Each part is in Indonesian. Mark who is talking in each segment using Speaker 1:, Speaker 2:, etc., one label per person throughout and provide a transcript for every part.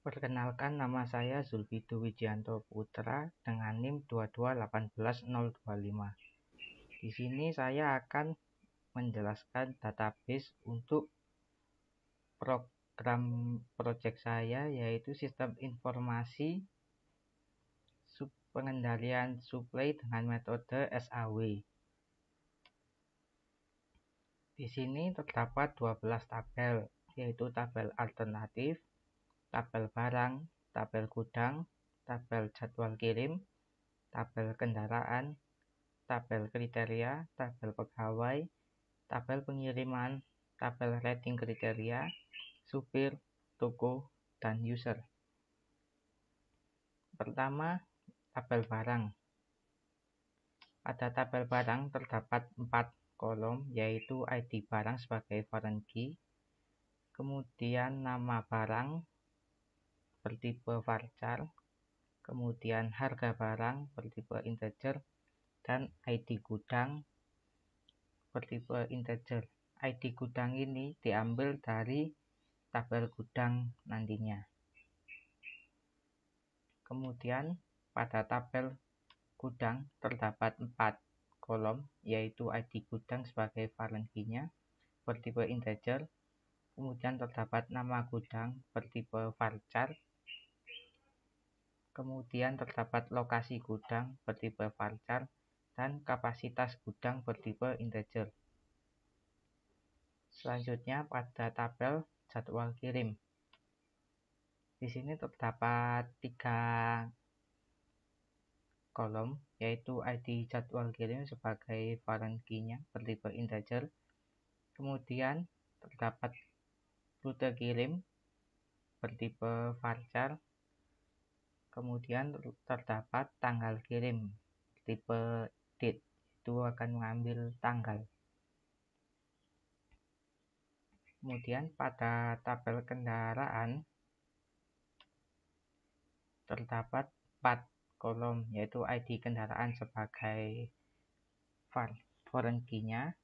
Speaker 1: Perkenalkan, nama saya Zulfidu Wijianto Putra dengan NIM 2281025. Di sini saya akan menjelaskan database untuk program project saya, yaitu sistem informasi pengendalian suplai dengan metode SAW. Di sini terdapat 12 tabel, yaitu tabel alternatif, tabel barang, tabel gudang, tabel jadwal kirim, tabel kendaraan, tabel kriteria, tabel pegawai, tabel pengiriman, tabel rating kriteria, supir, toko, dan user. Pertama, tabel barang. Pada tabel barang terdapat 4 kolom, yaitu ID barang sebagai foreign key, kemudian nama barang bertipe varchar, kemudian harga barang bertipe integer, dan ID gudang bertipe integer. ID gudang ini diambil dari tabel gudang nantinya. Kemudian pada tabel gudang terdapat 4 kolom, yaitu ID gudang sebagai foreign key-nya bertipe integer, kemudian terdapat nama gudang bertipe varchar, kemudian terdapat lokasi gudang bertipe varchar, dan kapasitas gudang bertipe integer. Selanjutnya pada tabel jadwal kirim. Di sini terdapat 3 kolom, yaitu ID jadwal kirim sebagai foreign key-nya bertipe integer, kemudian terdapat rute kirim bertipe varchar, kemudian terdapat tanggal kirim tipe date, itu akan mengambil tanggal. Kemudian pada tabel kendaraan terdapat 4 kolom, yaitu ID kendaraan sebagai foreign key-nya,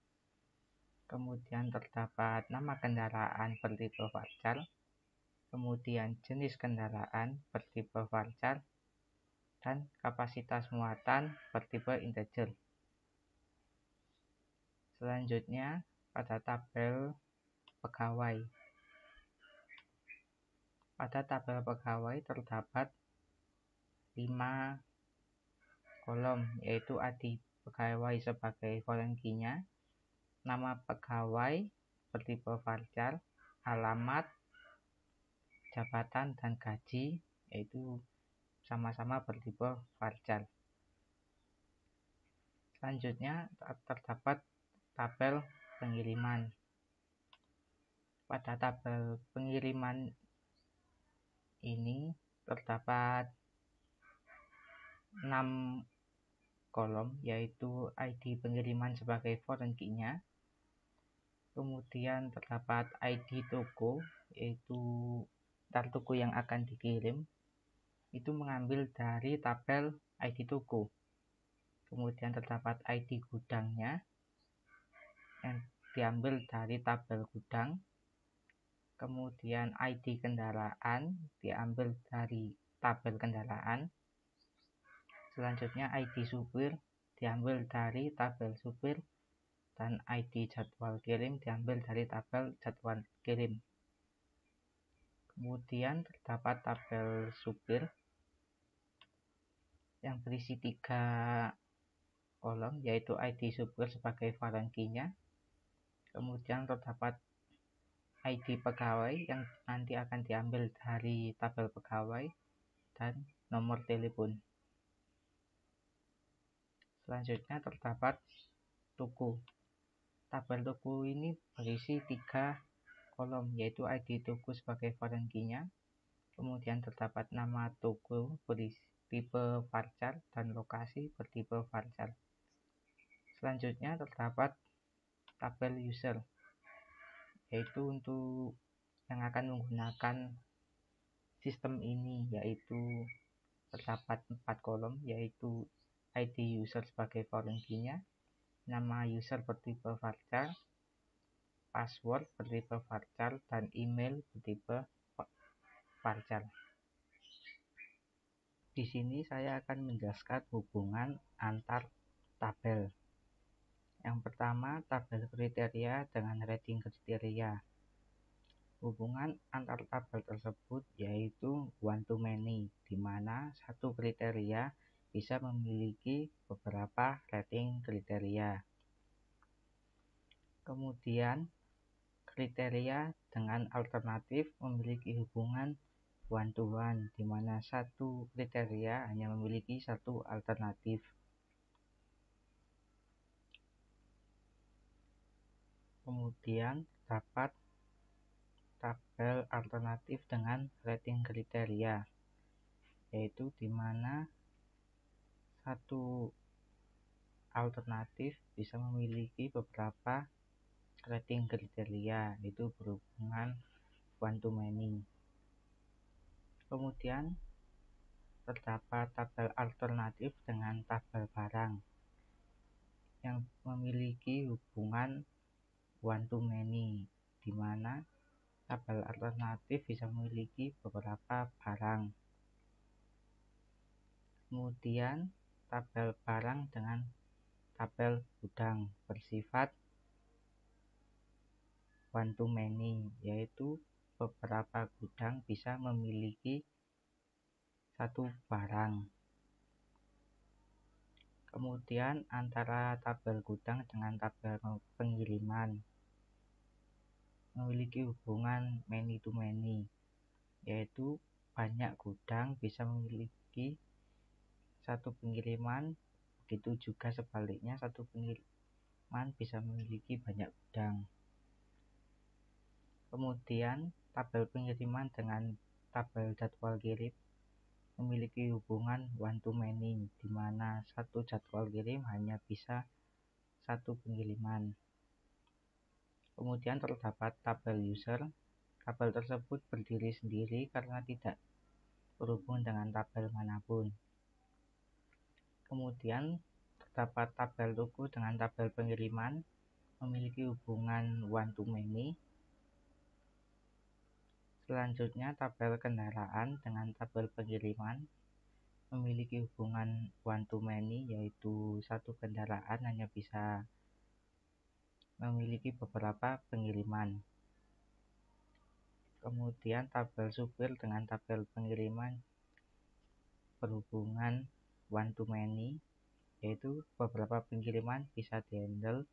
Speaker 1: kemudian terdapat nama kendaraan bertipe varchar, kemudian jenis kendaraan bertipe varchar, dan kapasitas muatan bertipe integer. Selanjutnya pada tabel pegawai. Pada tabel pegawai terdapat 5 kolom, yaitu ID pegawai sebagai foreign key-nya, nama pegawai bertipe varchar, alamat, jabatan, dan gaji, yaitu sama-sama bertipe varchar. Selanjutnya terdapat tabel pengiriman. Pada tabel pengiriman ini terdapat 6 kolom, yaitu ID pengiriman sebagai foreign key-nya, kemudian terdapat ID toko, yaitu daftar toko yang akan dikirim, itu mengambil dari tabel ID toko. Kemudian terdapat ID gudangnya yang diambil dari tabel gudang, kemudian ID kendaraan diambil dari tabel kendaraan. Selanjutnya ID supir diambil dari tabel supir, dan ID jadwal kirim diambil dari tabel jadwal kirim. Kemudian terdapat tabel supir yang berisi 3 kolom, yaitu ID supir sebagai foreign key-nya, kemudian terdapat ID pegawai yang nanti akan diambil dari tabel pegawai, dan nomor telepon. Selanjutnya terdapat toko. Tabel toko ini berisi 3 kolom, yaitu ID toko sebagai foreign key-nya, kemudian terdapat nama toko bertipe varchar, dan lokasi bertipe varchar. Selanjutnya terdapat tabel user, yaitu untuk yang akan menggunakan sistem ini, yaitu terdapat 4 kolom, yaitu ID user sebagai foreign key-nya, nama user bertipe varchar, password bertipe varchar, dan email bertipe varchar. sini saya akan menjelaskan hubungan antar tabel. Yang pertama, tabel kriteria dengan rating kriteria. Hubungan antar tabel tersebut yaitu one to many, di mana satu kriteria bisa memiliki beberapa rating kriteria. Kemudian, kriteria dengan alternatif memiliki hubungan one to one, di mana satu kriteria hanya memiliki satu alternatif. Kemudian dapat tabel alternatif dengan rating kriteria, yaitu di mana satu alternatif bisa memiliki beberapa rating kriteria, itu berhubungan one to many. Kemudian terdapat tabel alternatif dengan tabel barang yang memiliki hubungan one to many, di mana tabel alternatif bisa memiliki beberapa barang. Kemudian tabel barang dengan tabel gudang bersifat one to many, yaitu beberapa gudang bisa memiliki satu barang. Kemudian antara tabel gudang dengan tabel pengiriman memiliki hubungan many to many, yaitu banyak gudang bisa memiliki satu pengiriman, begitu juga sebaliknya satu pengiriman bisa memiliki banyak gudang. Kemudian tabel pengiriman dengan tabel jadwal kirim memiliki hubungan one to many, di mana satu jadwal kirim hanya bisa satu pengiriman. Kemudian terdapat tabel user. Tabel tersebut berdiri sendiri karena tidak berhubung dengan tabel manapun. Kemudian terdapat tabel toko dengan tabel pengiriman memiliki hubungan one to many. Selanjutnya tabel kendaraan dengan tabel pengiriman memiliki hubungan one to many, yaitu satu kendaraan hanya bisa memiliki beberapa pengiriman. Kemudian tabel supir dengan tabel pengiriman berhubungan one to many, yaitu beberapa pengiriman bisa dihandle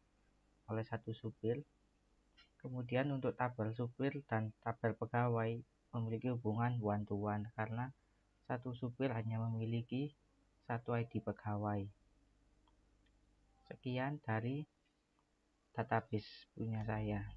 Speaker 1: oleh satu supir. Kemudian untuk tabel supir dan tabel pegawai memiliki hubungan one to one karena satu supir hanya memiliki satu ID pegawai. Sekian dari database punya saya.